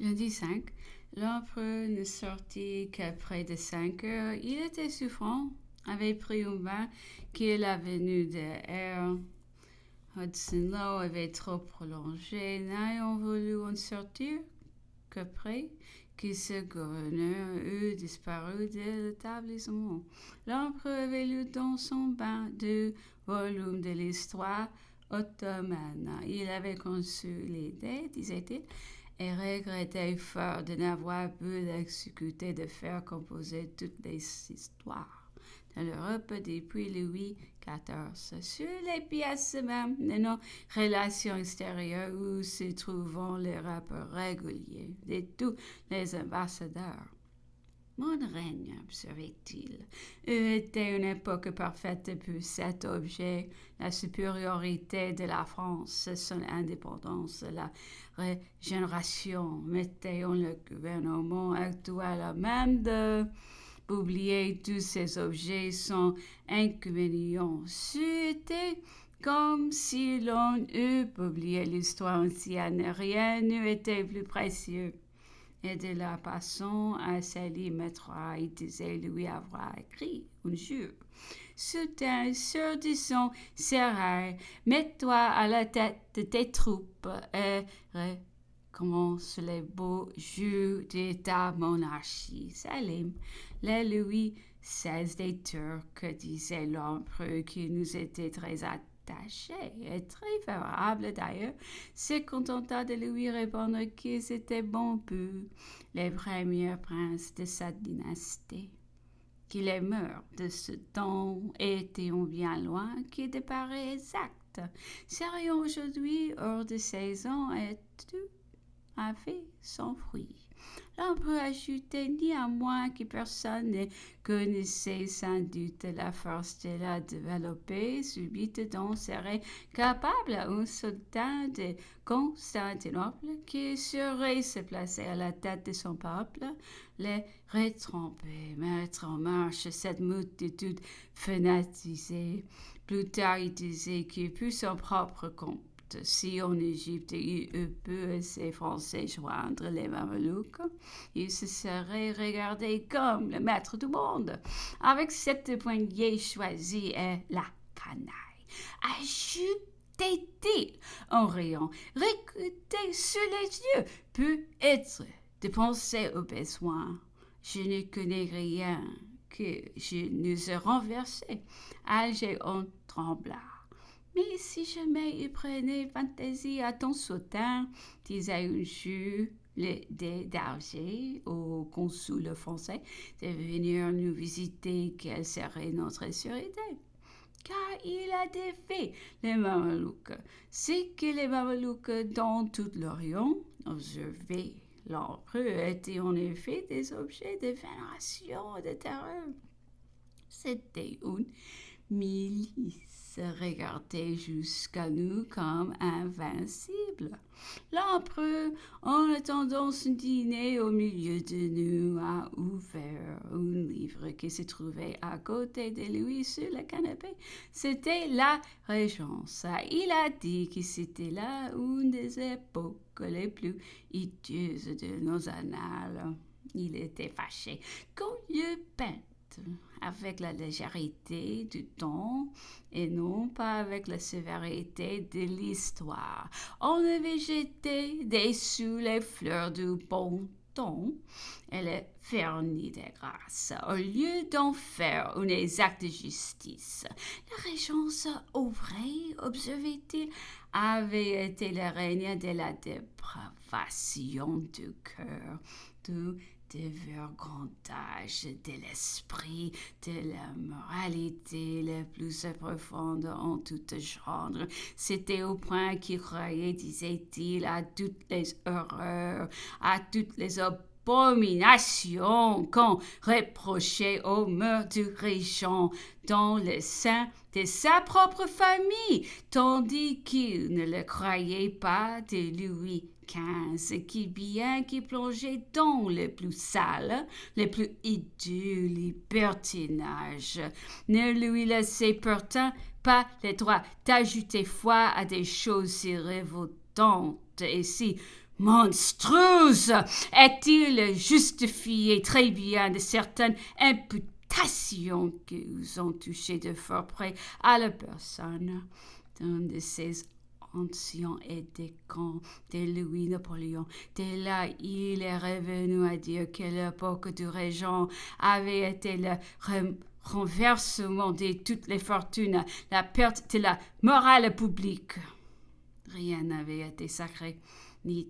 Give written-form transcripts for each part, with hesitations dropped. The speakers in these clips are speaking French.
Lundi 5, l'empereur ne sortit qu'après de 5 heures. Il était souffrant, avait pris un bain que la venue de Air Hudson Lowe avait trop prolongé, n'ayant voulu en sortir qu'après que ce gouverneur eut disparu de l'établissement. L'empereur avait lu dans son bain 2 volumes de l'histoire ottomane. Il avait conçu l'idée, disait-il, et regrettait fort de n'avoir pu l'exécuter, de faire composer toutes les histoires de l'Europe depuis Louis XIV, sur les pièces même de nos relations extérieures où se trouvent les rapports réguliers de tous les ambassadeurs. Mon règne, observait-il, était une époque parfaite pour cet objet, la supériorité de la France, son indépendance, la régénération, mettait en le gouvernement actuel à même de publier tous ces objets sans inconvénient. C'était comme si l'on eût publié l'histoire ancienne, rien n'eût été plus précieux. Et de la façon à Sally Metroy, il disait lui avoir écrit un jour. Soudain, surdisant, serré, mets-toi à la tête de tes troupes et recommence les beaux jours de ta monarchie. Salim, les Louis XVI des Turcs, disait l'empereur, qui nous était très attaché et très favorable d'ailleurs, se contenta de lui répondre que c'était bon pour les premiers princes de sa dynastie, que les mœurs de ce temps étaient bien loin que de pareils exacts, serions aujourd'hui hors de saison et tout avait son fruit. L'empereur ajoutait néanmoins que personne ne connaissait sans doute la force de la développer subite dont serait capable un sultan de Constantinople qui saurait se placer à la tête de son peuple, les retremper, mettre en marche cette multitude fanatisée. Plus tard, il disait que pour son propre compte, si en Égypte il eût pu ces Français joindre les Mamelouks, il se serait regardé comme le maître du monde, avec cette poignée choisie et la canaille. Ajoutait-il en riant, recruté sur les yeux, peut être dépensé au besoin. Je ne connais rien que je nous ai renversé. Alger en trembla. Mais si jamais il prenait fantaisie à ton sautin, disait un jour le dé d'Alger au consul français de venir nous visiter, quelle serait notre sûreté? Car il a défait les Mamelouks. C'est que les Mamelouks dans tout l'Orient, observé l'empereur, étaient en effet des objets de vénération et de terreur. C'était une milice regardait jusqu'à nous comme invincible. L'empereur, en attendant son dîner au milieu de nous, a ouvert un livre qui se trouvait à côté de lui sur le canapé. C'était la Régence. Il a dit que c'était là une des époques les plus hideeuses de nos annales. Il était fâché qu'on lui peinte avec la légèreté du temps et non pas avec la sévérité de l'histoire. On avait jeté dessous les fleurs du bon temps et les vernis de grâce, au lieu d'en faire un exact justice. La régence ouvrait, observait-il, avait été le règne de la dépravation du cœur, du dévergondage de l'esprit, de la moralité la plus profonde en tout genre. C'était au point qu'il croyait, disait-il, à toutes les horreurs, à toutes les abominations qu'on reprochait aux mœurs du régent dans le sein de sa propre famille, tandis qu'il ne le croyait pas de Louis XV, qui bien qu'il plongeait dans le plus sale, le plus hideux libertinage, ne lui laissait pourtant pas le droit d'ajouter foi à des choses si révoltantes et si monstrueuse. Est-il justifié très bien de certaines imputations qui vous ont touché de fort près à la personne d'un de ces anciens aides-de camp de Louis-Napoléon? Dès là, il est revenu à dire que l'époque du régent avait été le renversement de toutes les fortunes, la perte de la morale publique. Rien n'avait été sacré, ni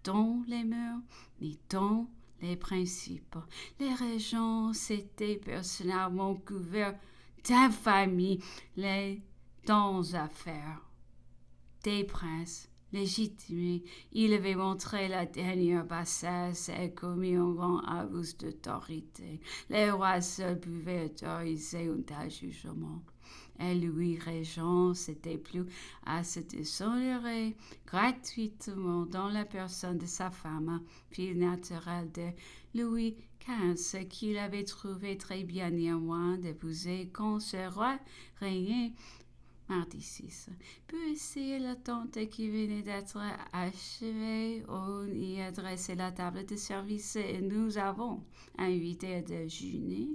dans les mœurs, ni dans les principes. Les régents s'étaient personnellement couverts d'infamie les dans affaires des princes légitimés. Il avait montré la dernière bassesse et commis un grand abus d'autorité. Les rois seuls pouvaient autoriser un tel jugement. Et Louis Régent s'était plu à se déshonorer gratuitement dans la personne de sa femme, fille naturelle de Louis XV, qu'il avait trouvé très bien néanmoins d'épouser quand ce roi régnait. Mardi 6. Puis c'est l'attente qui venait d'être achevée. On y a dressé la table de service et nous avons invité à déjeuner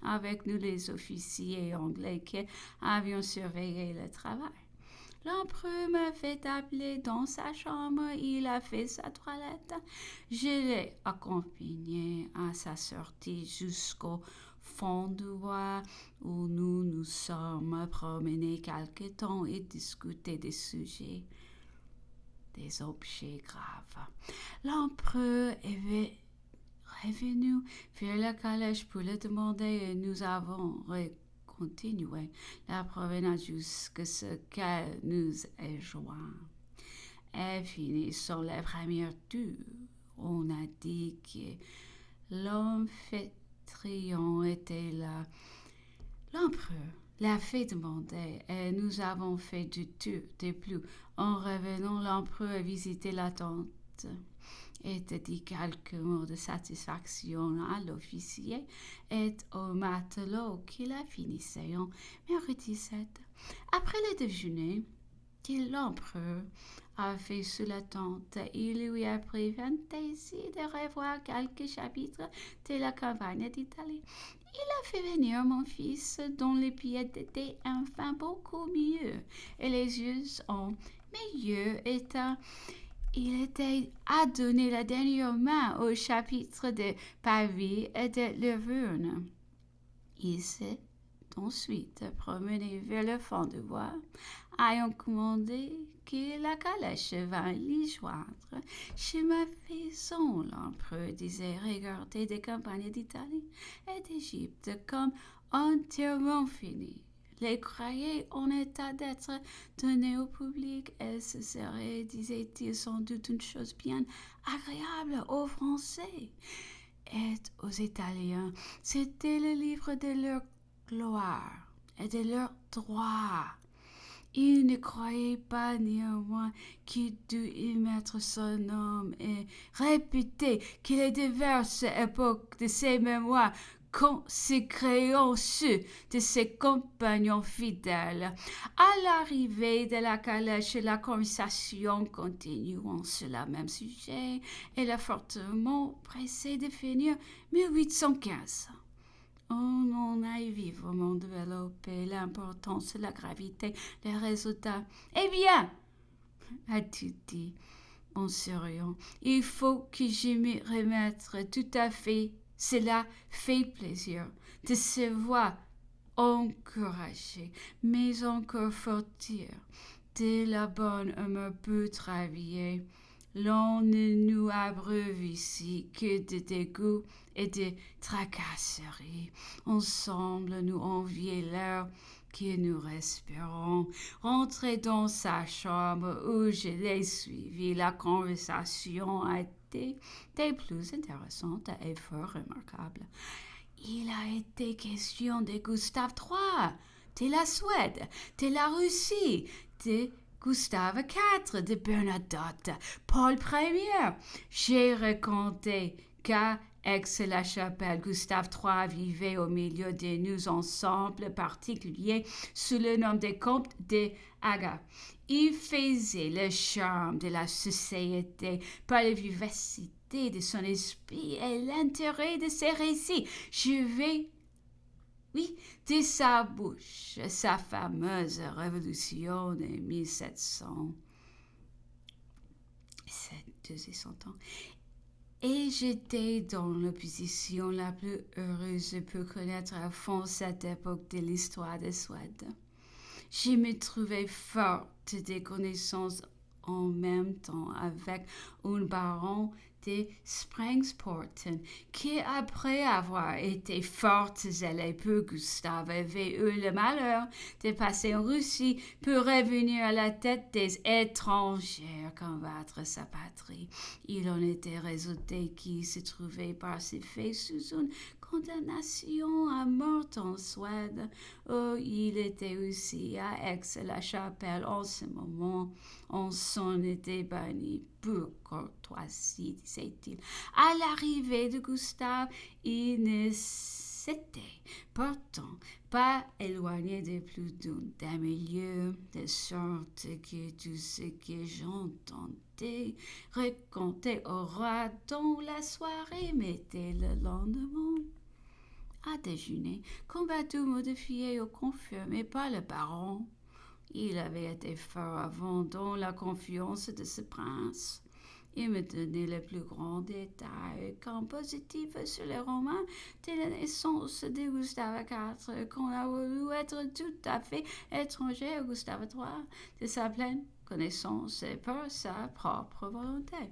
avec nous les officiers anglais qui avions surveillé le travail. L'empereur m'a fait appeler dans sa chambre, il a fait sa toilette. Je l'ai accompagné à sa sortie jusqu'au fond du bois où nous nous sommes promenés quelque temps et discuté des sujets, des objets graves. L'empereur est revenu vers la calèche pour le demander et nous avons continué la promenade jusqu'à ce qu'elle nous ait joints. Et finissant la première tour, on a dit que l'anfitrion était là. L'empereur l'a fait demander et nous avons fait du tour de plus. En revenant, l'empereur a visité la tente et a dit quelques mots de satisfaction à l'officier et au matelot qui la finissait en mercredi 7. Après le déjeuner, que l'empereur a fait sous la tente, il lui a pris fantaisie de revoir quelques chapitres de la campagne d'Italie. Il a fait venir mon fils dont les pieds étaient enfin beaucoup mieux et les yeux en meilleur état. Il était à donner la dernière main au chapitre de Pavie et de Levurne. Il s'est ensuite promené vers le fond du bois, ayant commandé que la calèche vint l'y joindre. Chemin faisant, l'empereur disait regarder des campagnes d'Italie et d'Égypte comme entièrement finies. Les croyait en état d'être donnés au public et ce serait, disait-il, sans doute une chose bien agréable aux Français et aux Italiens. C'était le livre de leur gloire et de leur droit. Il ne croyait pas néanmoins qu'il dût y mettre son nom et répéter qu'il est diverses époques de ses mémoires consécréant ceux de ses compagnons fidèles. À l'arrivée de la calèche, la conversation continuant sur le même sujet, elle a fortement pressé de finir 1815. On en a vivement développé l'importance, la gravité, les résultats. Eh bien, a-t-il dit en souriant, il faut que je m'y remette tout à fait. Cela fait plaisir de se voir encouragé, mais encore faut-il de la bonne humeur peu travailler. L'on ne nous abreuve ici que de dégoût et de tracasseries. Ensemble, nous envier l'air que nous respirons. Rentré dans sa chambre où je l'ai suivi, la conversation a été des plus intéressantes et fort remarquables. Il a été question de Gustave III, de la Suède, de la Russie, de Gustave IV, de Bernadotte, Paul Ier. J'ai raconté qu'à Aix-la-Chapelle, Gustave III vivait au milieu de nous ensemble particuliers sous le nom de comte de Haga. Il faisait le charme de la société par la vivacité de son esprit et l'intérêt de ses récits. Je vais, oui, de sa bouche, sa fameuse révolution de 1700. 200 ans. Et j'étais dans l'opposition la plus heureuse pour connaître à fond cette époque de l'histoire de Suède. Je me trouvais forte des connaissances en même temps avec un baron de Springsporten qui, après avoir été fort zélé pour Gustave, avait eu le malheur de passer en Russie pour revenir à la tête des étrangers combattre sa patrie. Il en était résulté qu'il se trouvait par ces faits sous une condamnation à mort en Suède, où il était aussi à Aix-la-Chapelle en ce moment. On s'en était banni pour courtoisie, disait-il. À l'arrivée de Gustave, il ne s'était pourtant pas éloigné de plus d'un demi-lieue, de sorte que tout ce que j'entendais raconter au roi dans la soirée m'était le lendemain à déjeuner, combattu, modifié ou confirmé par le baron. Il avait été fort avant dans la confiance de ce prince. Il me donnait les plus grands détails compositifs sur les romans de la naissance de Gustave IV, qu'on a voulu être tout à fait étranger à Gustave III, de sa pleine connaissance et par sa propre volonté.